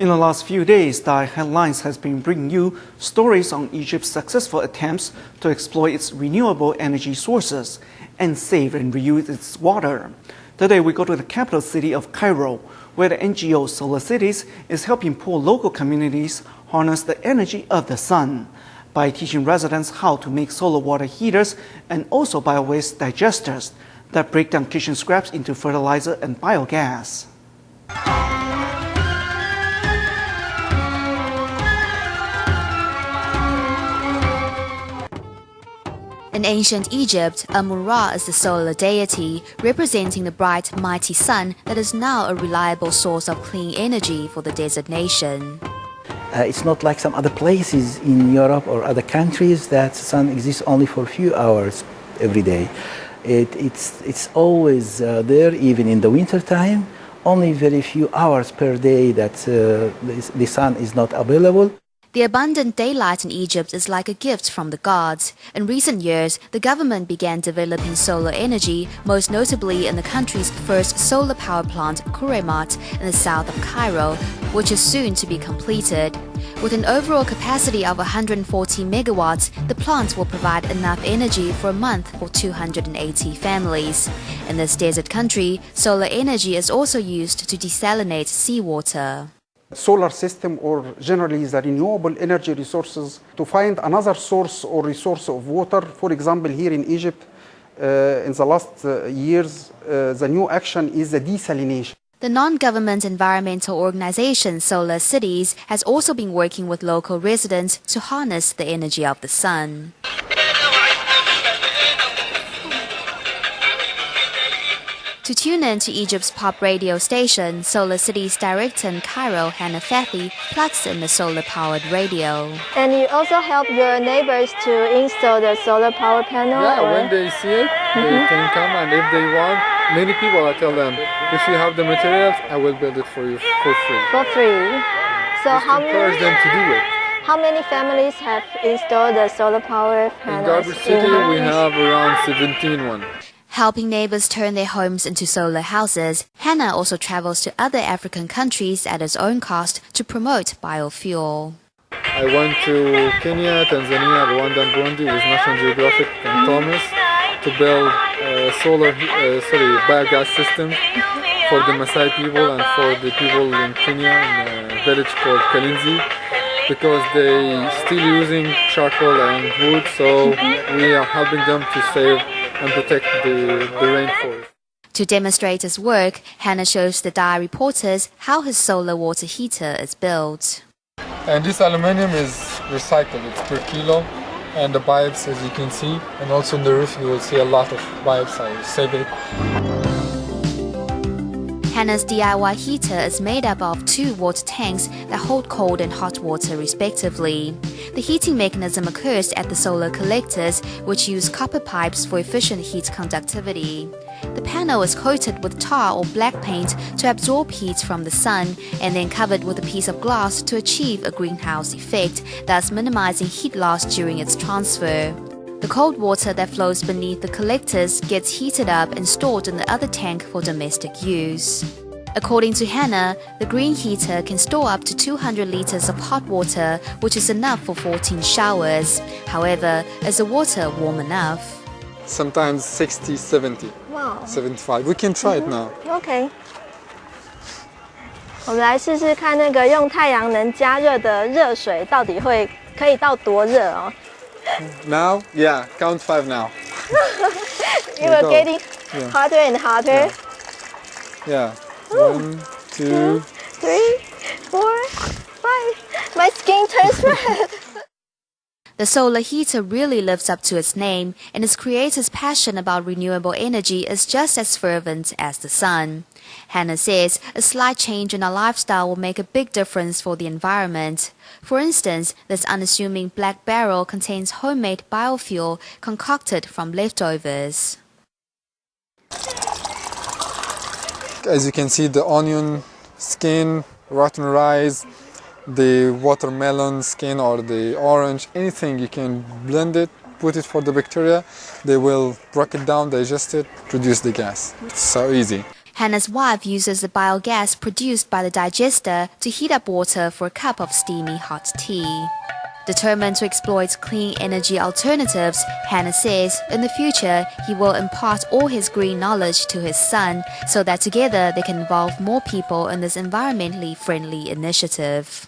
In the last few days, Daai Headlines has been bringing you stories on Egypt's successful attempts to exploit its renewable energy sources and save and reuse its water. Today we go to the capital city of Cairo, where the NGO Solar Cities is helping poor local communities harness the energy of the sun by teaching residents how to make solar water heaters and also biowaste digesters that break down kitchen scraps into fertilizer and biogas. In ancient Egypt, Amun-Ra is the solar deity, representing the bright, mighty sun that is now a reliable source of clean energy for the desert nation. It's not like some other places in Europe or other countries that the sun exists only for a few hours every day. It's always there, even in the winter time. Only very few hours per day that the sun is not available. The abundant daylight in Egypt is like a gift from the gods. In recent years, the government began developing solar energy, most notably in the country's first solar power plant, Kuremat, in the south of Cairo, which is soon to be completed. With an overall capacity of 140 megawatts, the plant will provide enough energy for a month for 280 families. In this desert country, solar energy is also used to desalinate seawater. Solar system, or generally the renewable energy resources, to find another source or resource of water. For example, here in Egypt, in the last years, the new action is the desalination. The non-government environmental organization Solar Cities has also been working with local residents to harness the energy of the sun. To tune in to Egypt's pop radio station, Solar Cities director in Cairo, Hannah Fathi, plugs in the solar-powered radio. And you also help your neighbors to install the solar power panel? Yeah, when they see it, they can come, and if they want, many people, I tell them, if you have the materials, I will build it for you for free. For free. So encourage them to do it. How many families have installed the solar power panels? In Garber City, we have around 17 ones. Helping neighbors turn their homes into solar houses, Hannah also travels to other African countries at his own cost to promote biofuel. I went to Kenya, Tanzania, Rwanda, and Burundi with National Geographic and Thomas to build a biogas system for the Maasai people and for the people in Kenya in a village called Kalinzi, because they still using charcoal and wood, so we are helping them to save and protect the rainforest. To demonstrate his work, Hannah shows the Daai reporters how his solar water heater is built. And this aluminium is recycled, it's per kilo, and the pipes, as you can see, and also in the roof you will see a lot of pipes. I save it. Hannah's DIY heater is made up of 2 water tanks that hold cold and hot water respectively. The heating mechanism occurs at the solar collectors, which use copper pipes for efficient heat conductivity. The panel is coated with tar or black paint to absorb heat from the sun, and then covered with a piece of glass to achieve a greenhouse effect, thus minimizing heat loss during its transfer. The cold water that flows beneath the collectors gets heated up and stored in the other tank for domestic use. According to Hannah, the green heater can store up to 200 liters of hot water, which is enough for 14 showers. However, is the water warm enough? Sometimes 60, 70, wow. 75. We can try it now. Okay. 我们来试试看那个用太阳能加热的热水到底可以到多热哦。Now? Yeah, count 5 now. You are getting hotter and hotter. Yeah. 1, 2, 3, 4, 5. My skin turns red. The solar heater really lives up to its name, and its creator's passion about renewable energy is just as fervent as the sun. Hannah says a slight change in our lifestyle will make a big difference for the environment. For instance, this unassuming black barrel contains homemade biofuel concocted from leftovers. As you can see, the onion skin, rotten rice, the watermelon skin or the orange, anything, you can blend it, put it for the bacteria, they will break it down, digest it, produce the gas. It's so easy. Hannah's wife uses the biogas produced by the digester to heat up water for a cup of steamy hot tea. Determined to exploit clean energy alternatives, Hannah says in the future he will impart all his green knowledge to his son so that together they can involve more people in this environmentally friendly initiative.